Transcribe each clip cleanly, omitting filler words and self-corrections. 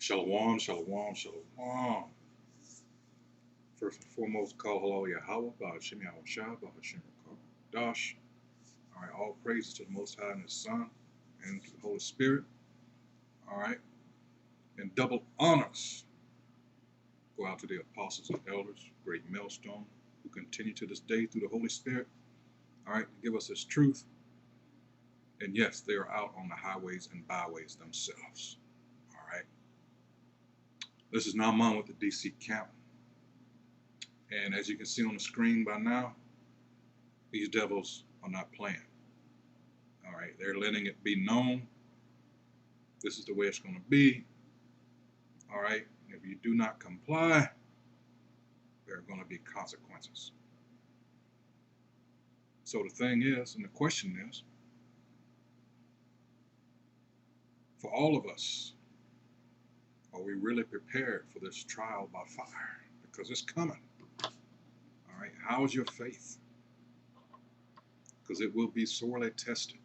Shalom, shalom, shalom. First and foremost, call hello Yahweh, Ba'ashim Yahweh Shah, Ba'ashim Dash. All right, all praises to the Most High and His Son and to the Holy Spirit. All right, and double honors go out to the apostles and elders, great millstone, who continue to this day through the Holy Spirit. All right, to give us His truth. And yes, they are out on the highways and byways themselves. All right. This is Naaman with the DC camp. And as you can see on the screen by now, these devils are not playing. All right, they're letting it be known. This is the way it's going to be. All right, if you do not comply, there are going to be consequences. So the thing is, and the question is, for all of us, are we really prepared for this trial by fire? Because it's coming. All right, how is your faith? Because it will be sorely tested,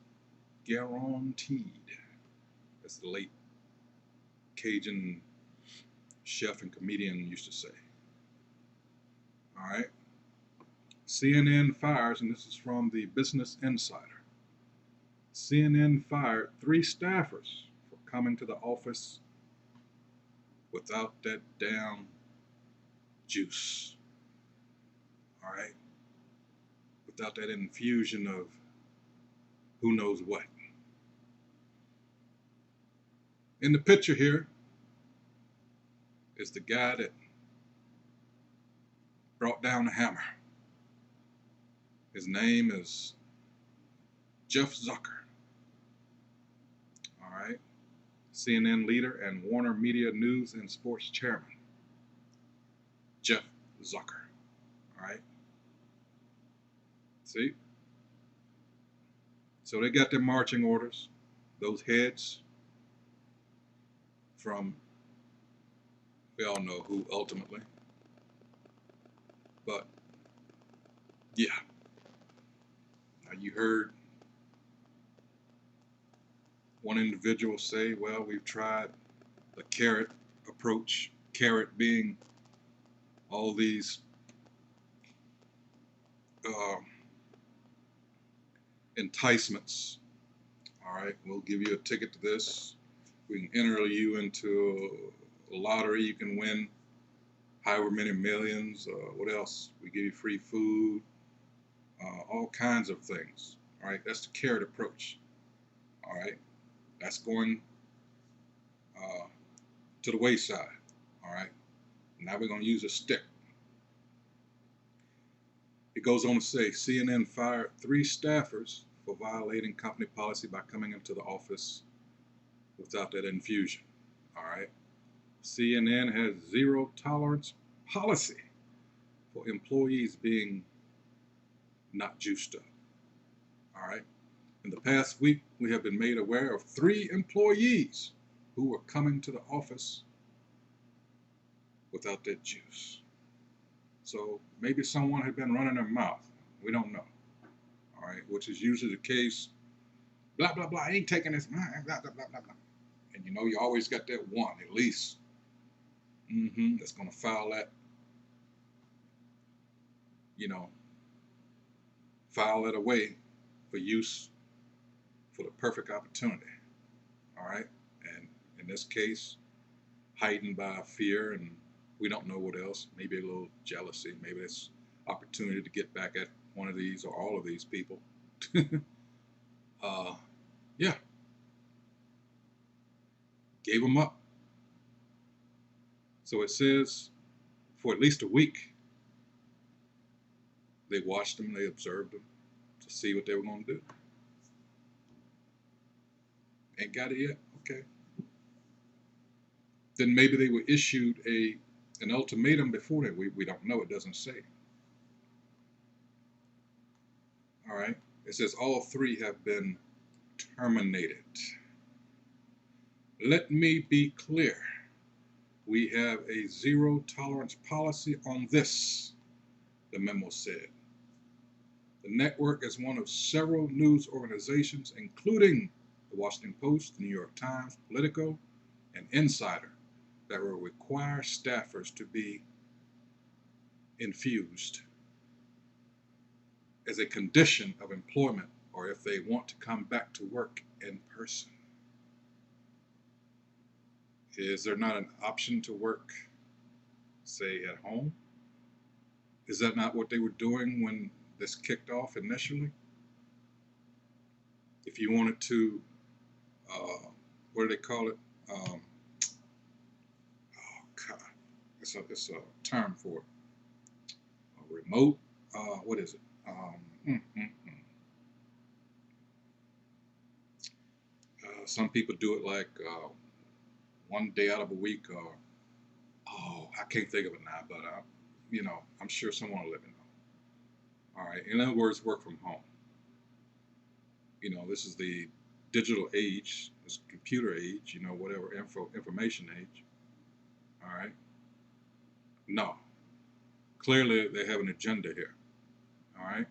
guaranteed, as the late Cajun chef and comedian used to say. All right, CNN fires, and this is from the Business Insider. CNN fired 3 staffers for coming to the office without that damn juice. All right, without that infusion of who knows what. In the picture here is the guy that brought down the hammer. His name is Jeff Zucker. All right, CNN leader and Warner Media News and Sports chairman, Jeff Zucker. All right, see? So they got their marching orders, those heads from, we all know who ultimately, but yeah. Now you heard one individual say, well, we've tried the carrot approach, carrot being all these enticements. All right, we'll give you a ticket to this. We can enter you into a lottery. You can win however many millions. What else? We give you free food, all kinds of things. All right, that's the carrot approach. All right, that's going to the wayside. All right, now we're going to use a stick. It goes on to say CNN fired 3 staffers for violating company policy by coming into the office without that infusion. All right, CNN has zero tolerance policy for employees being not juiced up. All right, in the past week, we have been made aware of 3 employees who were coming to the office without that juice. So maybe someone had been running their mouth. We don't know. All right, which is usually the case. Blah, blah, blah, I ain't taking this. Blah, blah, blah, blah, blah. And you know, you always got that one, at least, that's going to file that, file that away for use for the perfect opportunity. All right, and in this case, heightened by fear, and we don't know what else. Maybe a little jealousy. Maybe it's opportunity to get back at one of these or all of these people. Yeah, gave them up. So it says for at least a week, they watched them, they observed them to see what they were going to do. Ain't got it yet? Okay. Then maybe they were issued an ultimatum before that. We don't know. It doesn't say. All right. It says all 3 have been terminated. Let me be clear. We have a zero tolerance policy on this, the memo said. The network is one of several news organizations, including the Washington Post, the New York Times, Politico, and Insider, that will require staffers to be infused as a condition of employment or if they want to come back to work in person. Is there not an option to work, say, at home? Is that not what they were doing when this kicked off initially? If you wanted to, what do they call it? Oh God, it's a term for it. A remote. What is it? Mm, mm, mm. Some people do it like one day out of a week, or I can't think of it now, but I'm sure someone will let me know. All right. In other words, work from home. This is the digital age, this computer age, whatever information age. All right. No, clearly they have an agenda here. All right.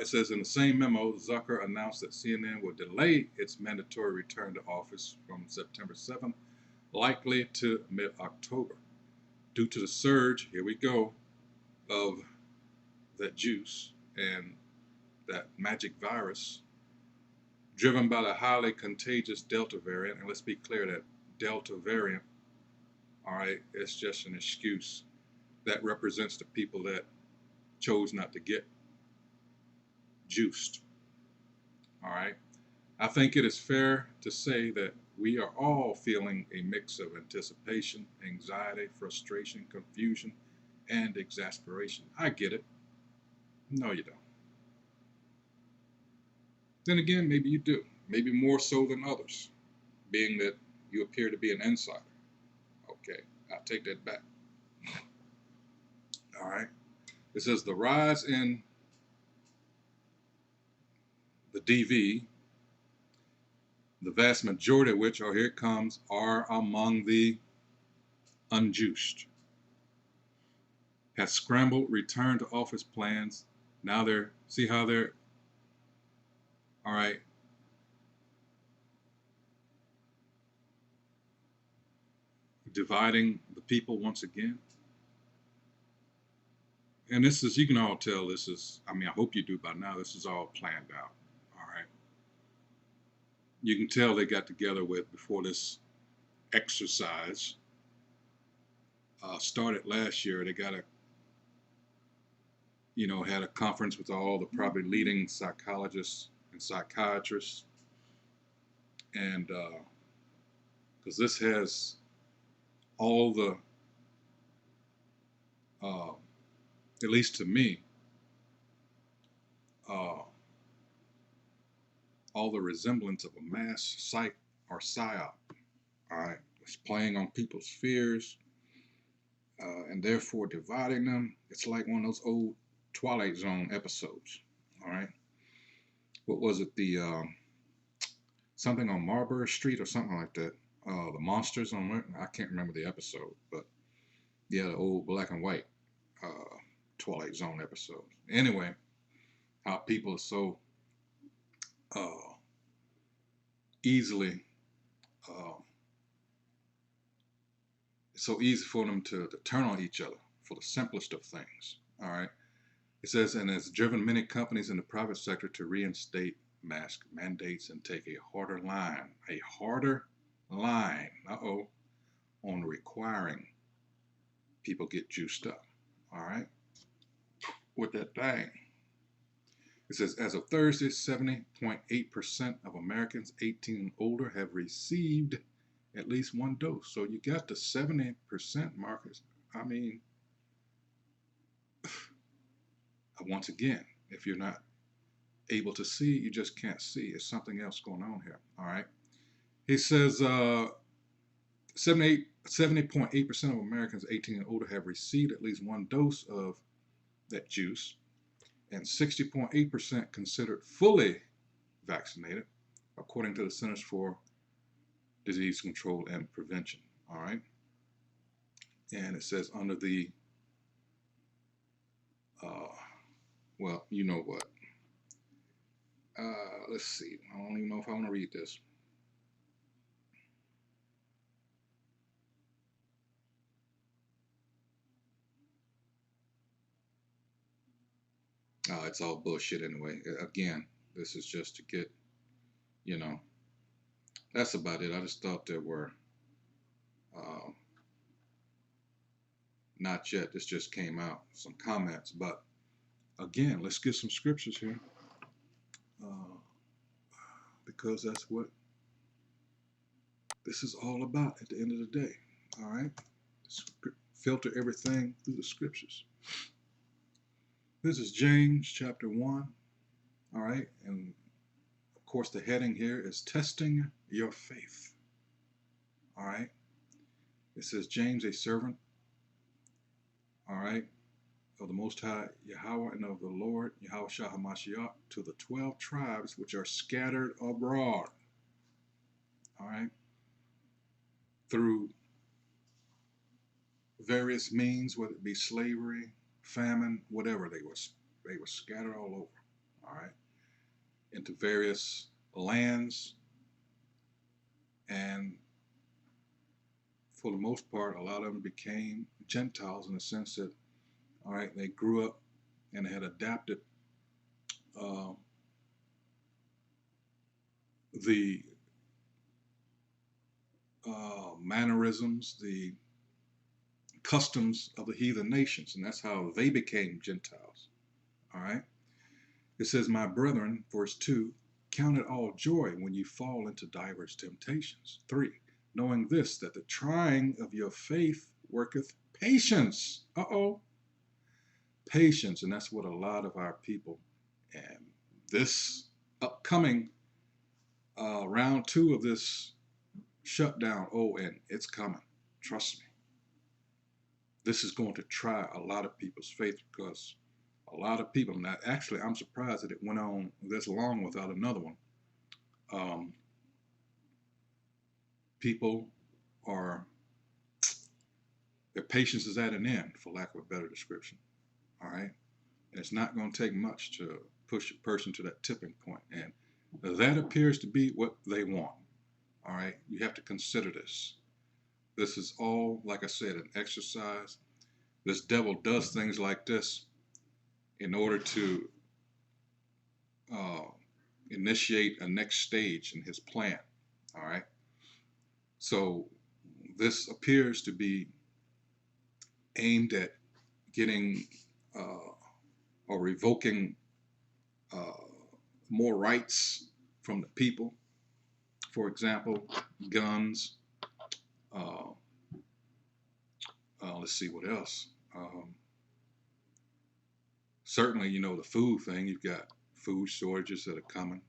It says in the same memo, Zucker announced that CNN will delay its mandatory return to office from September 7th, likely to mid-October, due to the surge, here we go, of that juice and that magic virus driven by the highly contagious Delta variant. And let's be clear that Delta variant, all right, it's just an excuse that represents the people that chose not to get juiced. All right. I think it is fair to say that we are all feeling a mix of anticipation, anxiety, frustration, confusion, and exasperation. I get it. No, you don't. Then again, maybe you do. Maybe more so than others, being that you appear to be an insider. Okay, I'll take that back. All right. It says the rise in the DV, the vast majority of which, here it comes, are among the unjuiced, has scrambled return to office plans. Now see how they're, all right, dividing the people once again. And this is, you can all tell this is, I hope you do by now, this is all planned out. All right. You can tell they got together before this exercise started last year. They got had a conference with all the probably leading psychologists and psychiatrists. And because this has all the, at least to me, all the resemblance of a mass psych or psyop. All right, it's playing on people's fears, and therefore dividing them. It's like one of those old Twilight Zone episodes. All right, what was it? The something on Marlborough Street or something like that. The monsters on, I can't remember the episode, but yeah, the old black and white Twilight Zone episodes. Anyway, how people are so easily, it's so easy for them to turn on each other for the simplest of things. All right. It says, and has driven many companies in the private sector to reinstate mask mandates and take a harder line, on requiring people get juiced up. All right. With that thing. It says, as of Thursday, 70.8% of Americans 18 and older have received at least one dose. So you got the 70% markers. Once again, if you're not able to see, you just can't see. There's something else going on here. All right. He says 70.8% of Americans 18 and older have received at least one dose of that juice, and 60.8% considered fully vaccinated, according to the Centers for Disease Control and Prevention. All right. And it says under the, well, you know what. Let's see. I don't even know if I want to read this. It's all bullshit anyway. Again, this is just to get, you know, that's about it. I just thought there were, uh, not yet, this just came out, some comments. But again, let's get some scriptures here, uh, because that's what this is all about at the end of the day. All right? Filter everything through the scriptures. This is James chapter 1. All right? And of course, the heading here is testing your faith. All right? It says, James, a servant, all right, of the Most High Yahweh and of the Lord Yahweh Shah HaMashiach, to the 12 tribes which are scattered abroad, all right, through various means, whether it be slavery, famine, whatever, they were scattered all over, all right, into various lands. And for the most part, a lot of them became Gentiles in the sense that, all right, they grew up and had adapted uh, the mannerisms, the customs of the heathen nations, and that's how they became Gentiles. All right. It says, my brethren, verse 2, count it all joy when you fall into diverse temptations. 3, knowing this, that the trying of your faith worketh patience. Patience. And that's what a lot of our people, and this upcoming round 2 of this shutdown, and it's coming. Trust me. This is going to try a lot of people's faith, because a lot of people, now actually I'm surprised that it went on this long without another one. People are, their patience is at an end, for lack of a better description. All right. And it's not going to take much to push a person to that tipping point. And that appears to be what they want. All right. You have to consider this. This is all, like I said, an exercise. This devil does things like this in order to initiate a next stage in his plan. All right. So this appears to be aimed at getting or revoking more rights from the people. For example, guns. Let's see what else. Certainly, the food thing. You've got food shortages that are coming.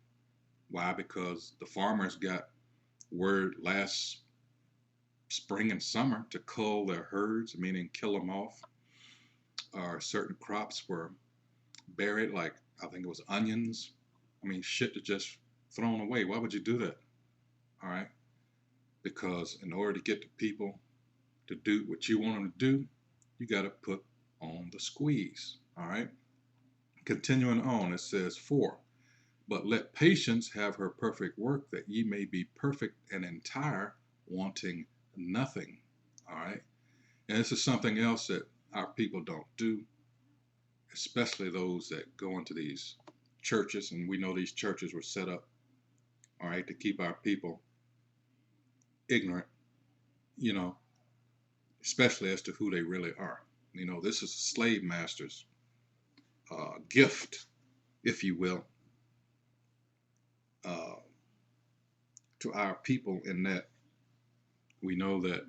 Why? Because the farmers got word last spring and summer to cull their herds, meaning kill them off. Certain crops were buried, like I think it was onions. I mean, shit that just thrown away. Why would you do that? All right. Because in order to get the people to do what you want them to do, you got to put on the squeeze. All right. Continuing on, it says, 4, but let patience have her perfect work, that ye may be perfect and entire, wanting nothing. All right. And this is something else that our people don't do, especially those that go into these churches. And we know these churches were set up, all right, to keep our people ignorant, especially as to who they really are. This is a slave master's gift, if you will, to our people, in that we know that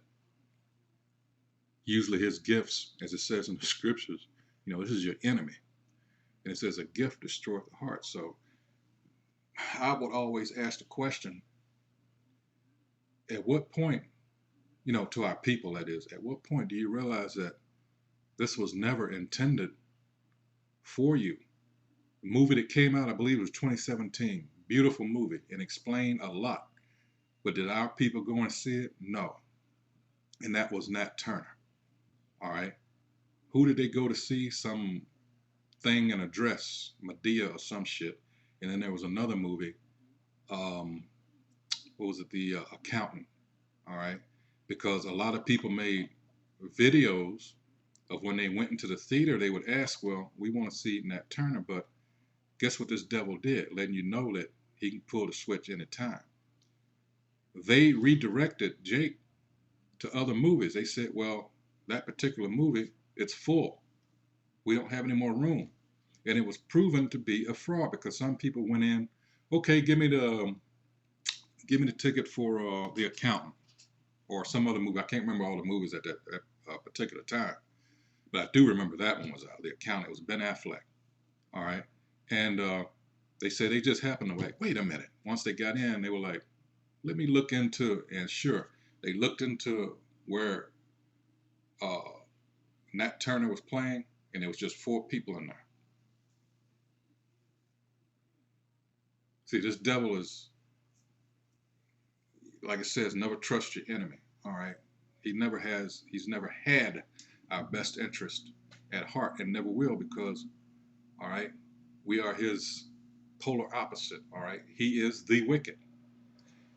usually his gifts, as it says in the scriptures, this is your enemy. And it says a gift destroyeth the heart. So I would always ask the question, at what point, to our people, that is, at what point do you realize that this was never intended for you? The movie that came out, I believe it was 2017, beautiful movie, and explained a lot. But did our people go and see it? No. And that was Nat Turner. All right. Who did they go to see? Some thing in a dress, Medea or some shit. And then there was another movie. What was it? The Accountant. All right. Because a lot of people made videos of when they went into the theater, they would ask, well, we want to see Nat Turner, but guess what this devil did? Letting you know that he can pull the switch any time. They redirected Jake to other movies. They said, well, that particular movie, it's full. We don't have any more room. And it was proven to be a fraud because some people went in, okay, give me the ticket for The Accountant or some other movie. I can't remember all the movies at that particular time, but I do remember that one was out. The Accountant. It was Ben Affleck. All right, and they said they just happened to like, wait a minute. Once they got in, they were like, let me look into, and sure, they looked into where uh, Nat Turner was playing, and there was just 4 people in there. See, this devil is, like it says, never trust your enemy. All right, he's never had our best interest at heart, and never will, because, all right, we are his polar opposite. All right, he is the wicked,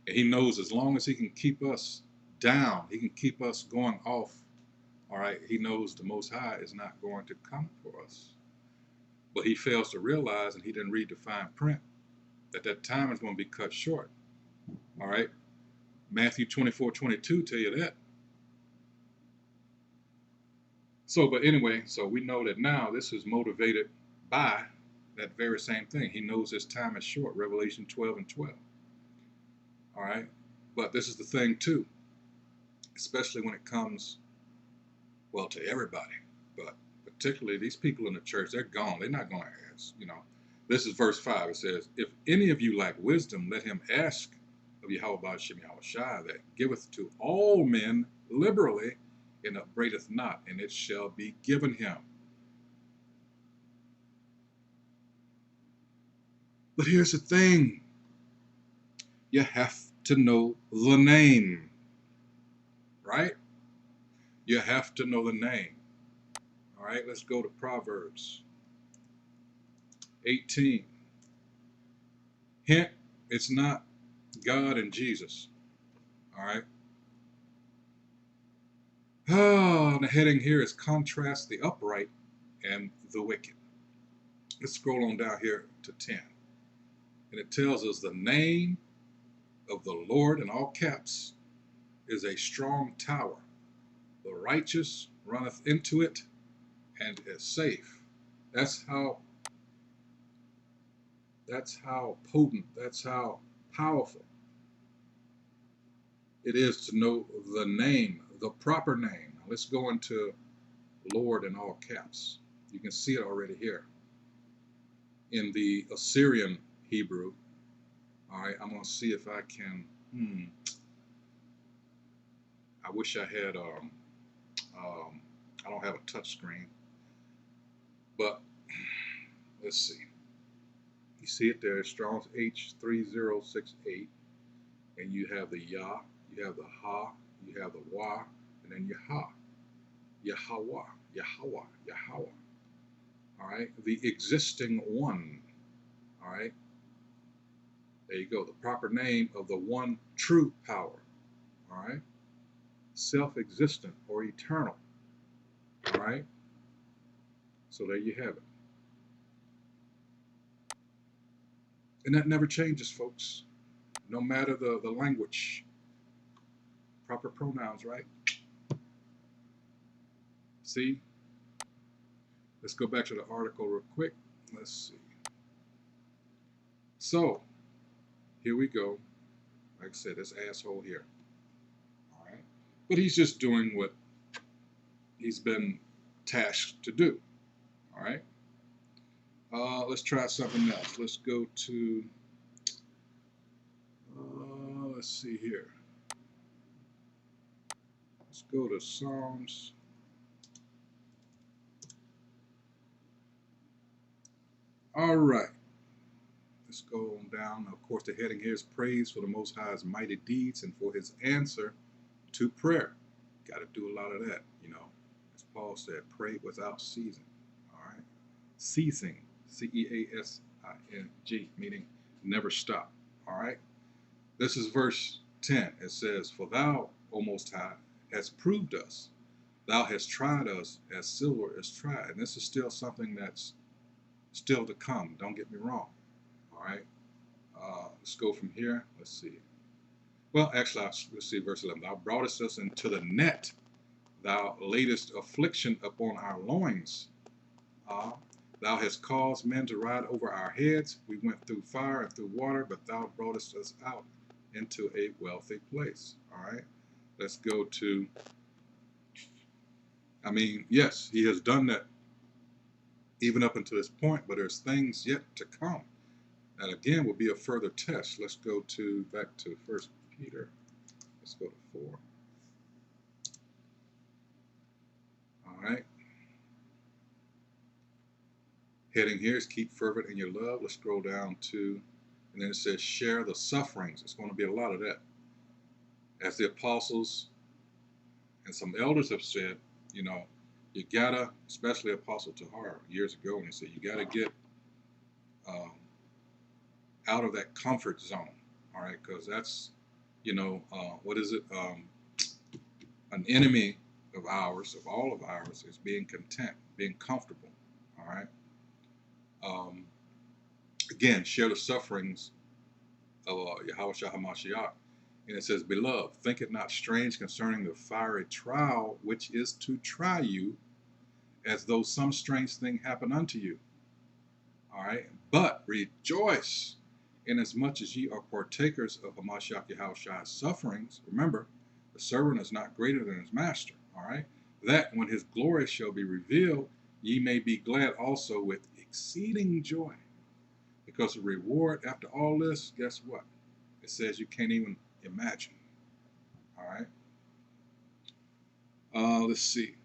and he knows as long as he can keep us down, he can keep us going off. All right, he knows the Most High is not going to come for us, but he fails to realize, and he didn't read the fine print, that time is going to be cut short. All right, Matthew 24:22 tell you that. So, but anyway, so we know that now this is motivated by that very same thing. He knows his time is short. Revelation 12:12. All right, but this is the thing too, especially when it comes, well, to everybody, but particularly these people in the church. They're gone. They're not going to ask. This is verse 5. It says, if any of you lack wisdom, let him ask of Yahweh Ba'ashem Yahweh Shai, that giveth to all men liberally, and upbraideth not, and it shall be given him. But here's the thing. You have to know the name, right? You have to know the name. All right, let's go to Proverbs 18. Hint, it's not God and Jesus. All right. The heading here is contrast the upright and the wicked. Let's scroll on down here to 10. And it tells us the name of the Lord, in all caps, is a strong tower. The righteous runneth into it and is safe. That's how potent, that's how powerful it is to know the name, the proper name. Now let's go into Lord in all caps. You can see it already here. In the Assyrian Hebrew, all right, I'm going to see if I can, I wish I had, I don't have a touch screen, but let's see. You see it there, Strong's H3068, and you have the Yah, you have the Ha, you have the Wa, and then Yah, Yahweh, Yahweh, Yahweh. All right, the existing one. All right, there you go. The proper name of the one true power. All right, self-existent or eternal. All right, so there you have it. And that never changes, folks. No matter the language. Proper pronouns, right? See? Let's go back to the article real quick. Let's see. So, here we go. Like I said, this asshole here. All right? But he's just doing what he's been tasked to do. All right? Let's try something else. Let's go to, let's see here. Let's go to Psalms. All right. Let's go on down. Of course, the heading here is praise for the Most High's mighty deeds and for his answer to prayer. Got to do a lot of that, As Paul said, pray without ceasing. All right. Ceasing, C-E-A-S-I-N-G, meaning never stop. All right. This is verse 10. It says, for thou, O Most High, hast proved us Thou hast tried us as silver is tried. And this is still something that's still to come. Don't get me wrong. All right. Let's go from here. Let's see. Well, actually, let's see verse 11. Thou broughtest us into the net. Thou laidest affliction upon our loins. Thou hast caused men to ride over our heads. We went through fire and through water, but thou broughtest us out into a wealthy place. All right. Let's go to, yes, he has done that even up until this point, but there's things yet to come. That again will be a further test. Let's go back to 1 Peter. Let's go to 4. All right. Heading here is keep fervent in your love. Let's scroll down to, and then it says share the sufferings. It's going to be a lot of that. As the apostles and some elders have said, you gotta, especially Apostle Tahar years ago, and he said you gotta get out of that comfort zone. All right, because that's, what is it? An enemy of ours, of all of ours, is being content, being comfortable. All right. Again, share the sufferings of Yahushua HaMashiach. And it says, Beloved, think it not strange concerning the fiery trial which is to try you, as though some strange thing happened unto you. All right. But rejoice, inasmuch as ye are partakers of HaMashiach Yahushua's sufferings. Remember, the servant is not greater than his master. All right. That when his glory shall be revealed, ye may be glad also with exceeding joy. Because the reward after all this, guess what? It says you can't even imagine. All right. Let's see.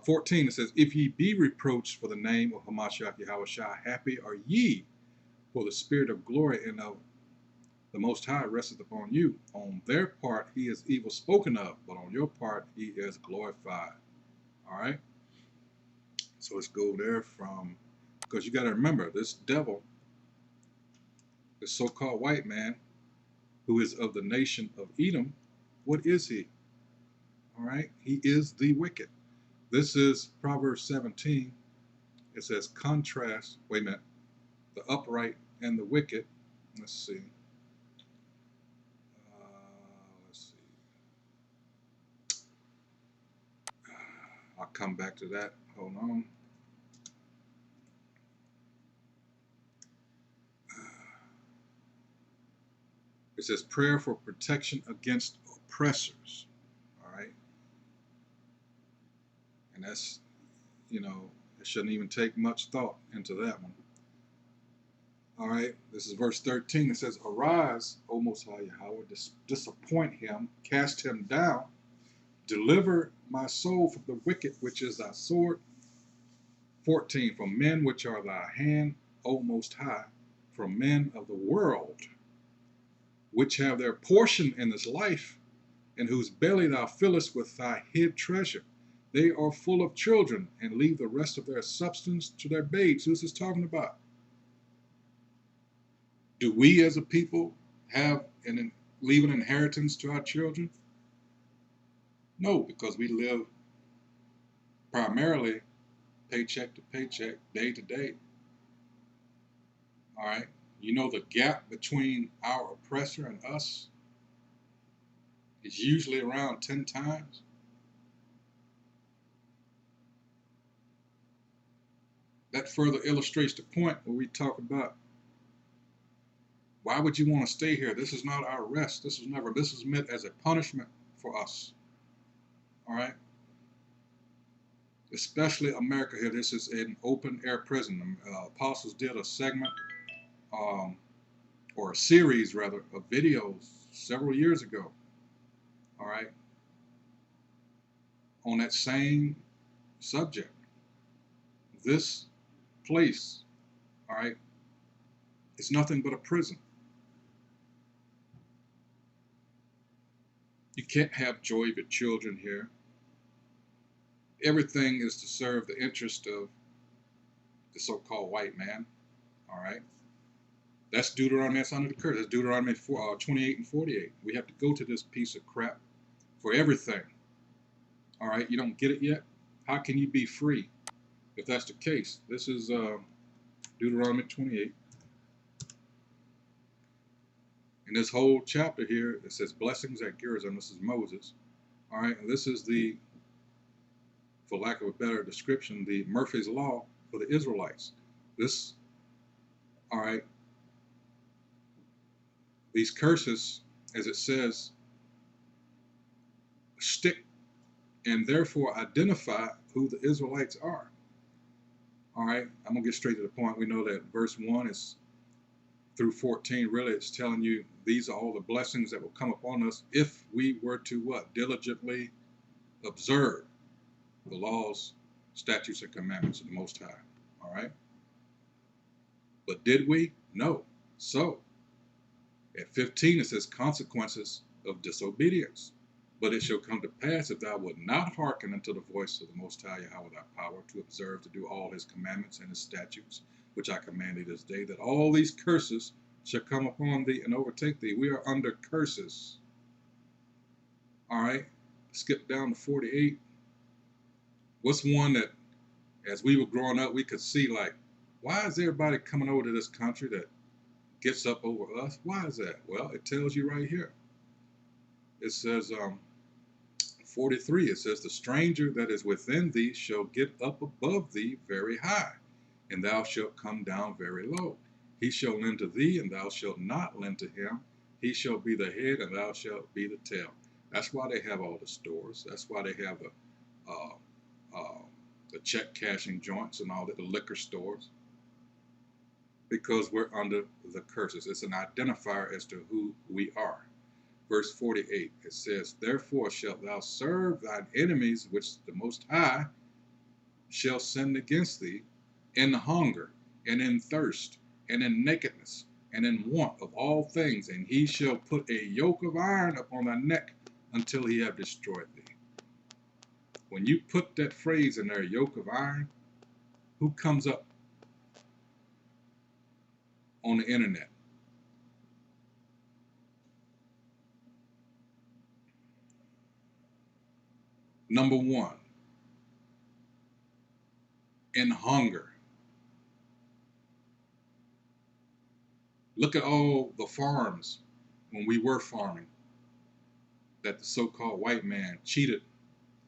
14, it says, If ye be reproached for the name of Hamashiach Yahushua, happy are ye, for the spirit of glory and of the Most High resteth upon you. On their part he is evil spoken of, but on your part he is glorified. All right. So let's go there because you got to remember, this devil, this so-called white man, who is of the nation of Edom, what is he? All right. He is the wicked. This is Proverbs 17. It says contrast, wait a minute, the upright and the wicked. Let's see. I'll come back to that. Hold on. It says prayer for protection against oppressors. All right. And that's, it shouldn't even take much thought into that one. All right. This is verse 13. It says, Arise, O Most High Yahweh, disappoint him, cast him down, deliver my soul from the wicked, which is thy sword. 14, from men which are thy hand, O Most High, from men of the world, which have their portion in this life, and whose belly thou fillest with thy hid treasure. They are full of children, and leave the rest of their substance to their babes. Who's this talking about? Do we as a people leave an inheritance to our children? No, because we live primarily paycheck to paycheck, day to day. All right. The gap between our oppressor and us is usually around 10 times. That further illustrates the point where we talk about, why would you want to stay here? This is not our rest. This is meant as a punishment for us. All right. Especially America here. This is an open air prison. Apostles did a segment, or a series rather, of videos several years ago. All right. On that same subject. This place, all right, is nothing but a prison. You can't have joy with children here. Everything is to serve the interest of the so-called white man. All right. That's Deuteronomy. That's under the curse. That's Deuteronomy 28 and 48. We have to go to this piece of crap for everything. All right, you don't get it yet? How can you be free if that's the case? This is Deuteronomy 28. In this whole chapter here, it says blessings at Gerizim. This is Moses. All right, and this is the, for lack of a better description, the Murphy's Law for the Israelites. This, all right, these curses, as it says, stick and therefore identify who the Israelites are. All right, I'm going to get straight to the point. We know that verse 1 is through 14, really, it's telling you these are all the blessings that will come upon us if we were to what? Diligently observe the laws, statutes, and commandments of the Most High. All right? But did we? No. So, at 15, it says consequences of disobedience. But it shall come to pass if thou wilt not hearken unto the voice of the Most High Yahweh thy power to observe to do all his commandments and his statutes, which I command thee this day, that all these curses shall come upon thee and overtake thee. We are under curses. All right, skip down to 48. What's one that, as we were growing up, we could see like, why is everybody coming over to this country that gets up over us? Why is that? Well, it tells you right here. It says, 43, it says, the stranger that is within thee shall get up above thee very high, and thou shalt come down very low. He shall lend to thee, and thou shalt not lend to him. He shall be the head, and thou shalt be the tail. That's why they have all the stores. That's why they have the check cashing joints and all the liquor stores, because we're under the curses. It's an identifier as to who we are. Verse 48, it says, therefore shalt thou serve thine enemies, which the Most High shall send against thee, in hunger, and in thirst, and in nakedness, and in want of all things, and he shall put a yoke of iron upon thy neck until he have destroyed thee. When you put that phrase in there, yoke of iron, who comes up on the internet? Number one, in hunger. Look at all the farms when we were farming that the so-called white man cheated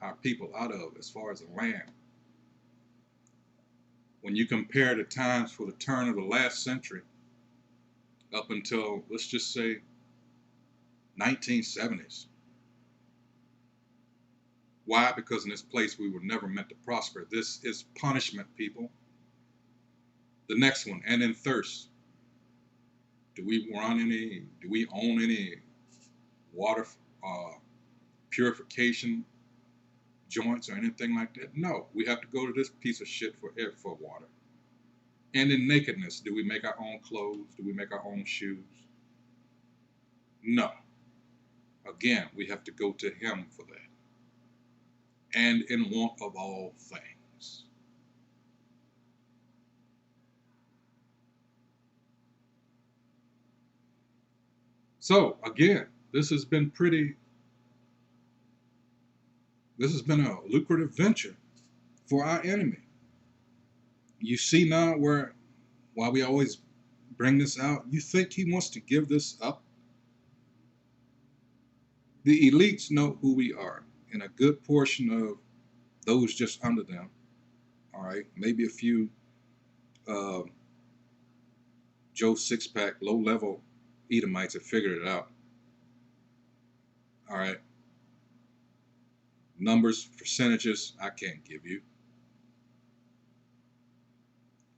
our people out of as far as the land. When you compare the times for the turn of the last century up until, let's just say, 1970s. Why? Because in this place we were never meant to prosper. This is punishment, people. The next one, and in thirst. Do we own any water purification joints or anything like that? No, we have to go to this piece of shit for water. And in nakedness, do we make our own clothes? Do we make our own shoes? No. Again, we have to go to him for that. And in want of all things. So again, this has been a lucrative venture for our enemy. You see now why we always bring this out, you think he wants to give this up? The elites know who we are, and a good portion of those just under them, all right, maybe a few Joe Six-Pack, low-level Edomites have figured it out, all right. Numbers, percentages, I can't give you.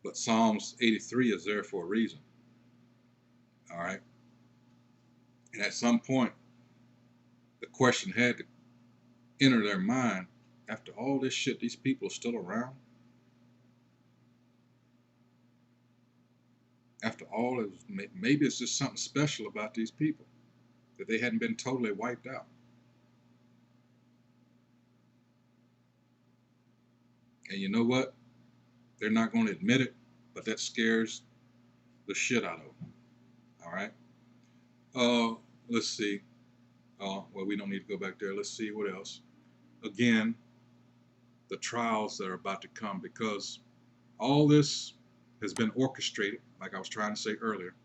But Psalms 83 is there for a reason. All right. And at some point, the question had to enter their mind, after all this shit, these people are still around? After all, maybe it's just something special about these people, that they hadn't been totally wiped out. And you know what? They're not going to admit it, but that scares the shit out of them. All right. Let's see. Well, we don't need to go back there. Let's see what else. Again, the trials that are about to come, because all this has been orchestrated, like I was trying to say earlier,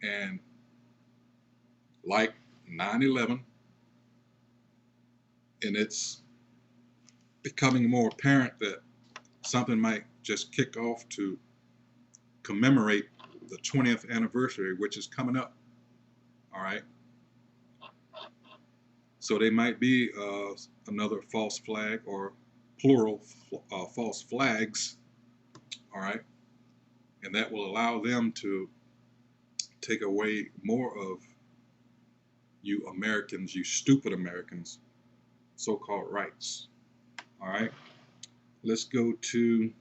and like 9/11, and it's becoming more apparent that something might just kick off to commemorate the 20th anniversary, which is coming up. All right. So they might be another false flag, or plural false flags. All right. And that will allow them to take away more of you Americans, you stupid Americans, so-called rights. All right. Let's go to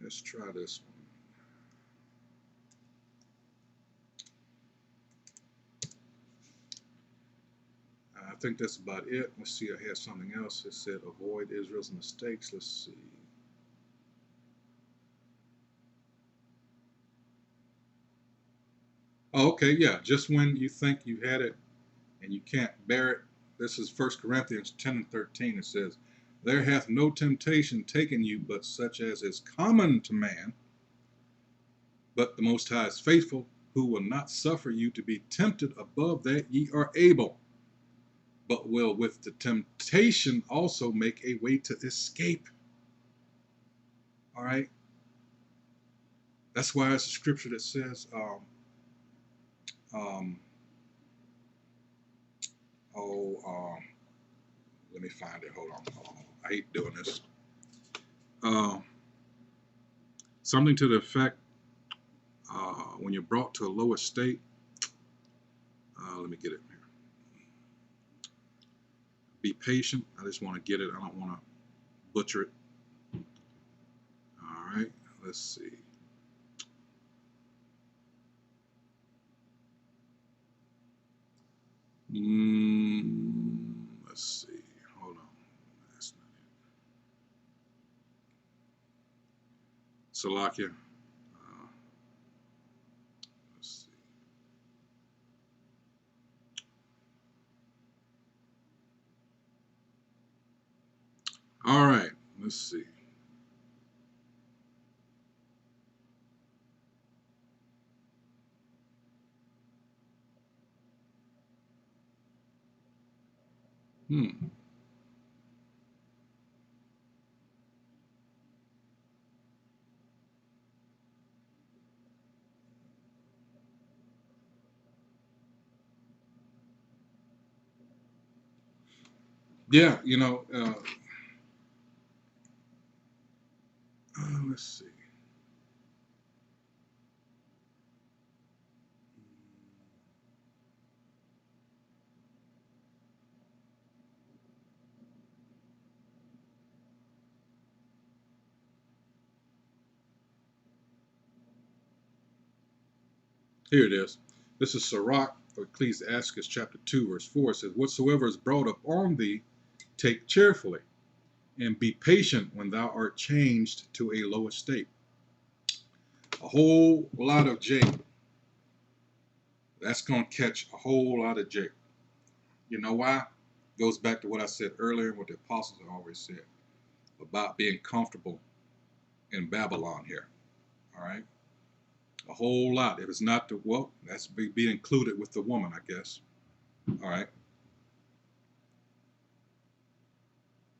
let's try this one. I think that's about it. Let's see, I had something else. It said avoid Israel's mistakes. Let's see. Oh, okay, yeah. Just when you think you had it and you can't bear it. This is 1 Corinthians 10 and 13. It says, there hath no temptation taken you but such as is common to man. But the Most High is faithful, who will not suffer you to be tempted above that ye are able, but will with the temptation also make a way to escape. All right. That's why it's a scripture that says, um, oh, let me find it. Hold on. I hate doing this. Uh, Something to the effect, when you're brought to a lower state, let me get it here. Be patient. I just want to get it. I don't want to butcher it. All right. Let's see. Let's see. Hold on. That's not it. Salakia. Let's see. All right. Let's see. Hmm. Yeah. Let's see. Here it is. This is Sirach, or Ecclesiastes chapter 2, verse 4. It says, whatsoever is brought upon thee, take cheerfully, and be patient when thou art changed to a low estate. A whole lot of jake. That's going to catch a whole lot of jake. You know why? Goes back to what I said earlier, what the apostles have always said about being comfortable in Babylon here. All right? A whole lot. If it's not the, well, that's be included with the woman, I guess. All right?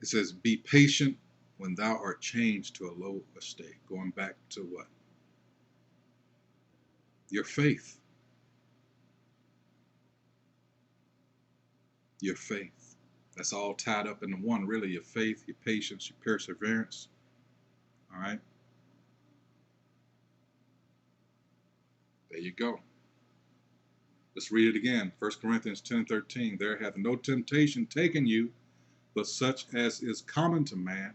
It says, be patient when thou art changed to a low estate. Going back to what? Your faith. Your faith. That's all tied up into one, really. Your faith, your patience, your perseverance. All right? There you go. Let's read it again. 1 Corinthians 10:13. There hath no temptation taken you, but such as is common to man.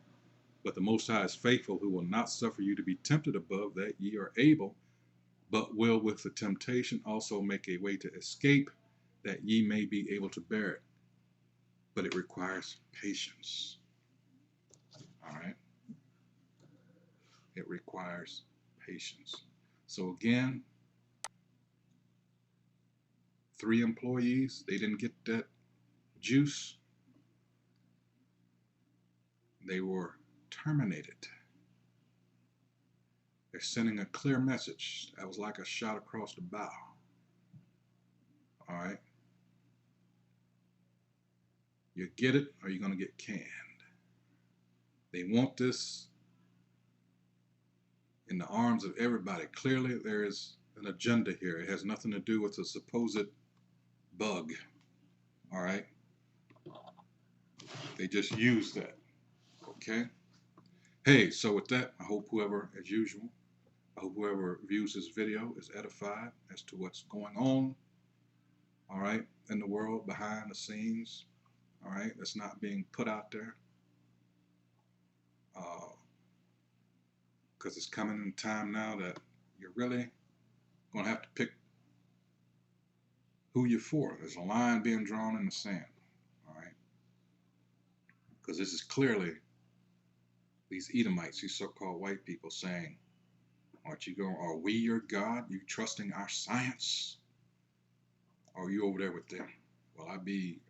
But the Most High is faithful, who will not suffer you to be tempted above that ye are able, but will with the temptation also make a way to escape, that ye may be able to bear it. But it requires patience. All right? It requires patience. So again, 3 employees, they didn't get that juice, they were terminated. They're sending a clear message. That was like a shot across the bow. All right? You get it or you're going to get canned. They want this in the arms of everybody. Clearly, there is an agenda here. It has nothing to do with a supposed bug. All right? They just use that. Okay? Hey, so with that, I hope whoever, as usual, I hope whoever views this video is edified as to what's going on, all right, in the world behind the scenes, all right, that's not being put out there. Because it's coming in time now that you're really going to have to pick who you're for. There's a line being drawn in the sand, all right? Because this is clearly these Edomites, these so-called white people saying, aren't you going, are we your God? You trusting our science? Or are you over there with them? Well, I'd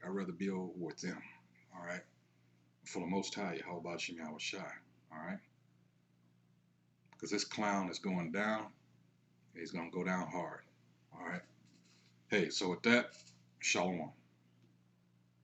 rather be over with them, all right? For the Most High, how about Shemyawa Shai, all right? Because this clown is going down. He's going to go down hard, all right? Hey, so with that, Shalom.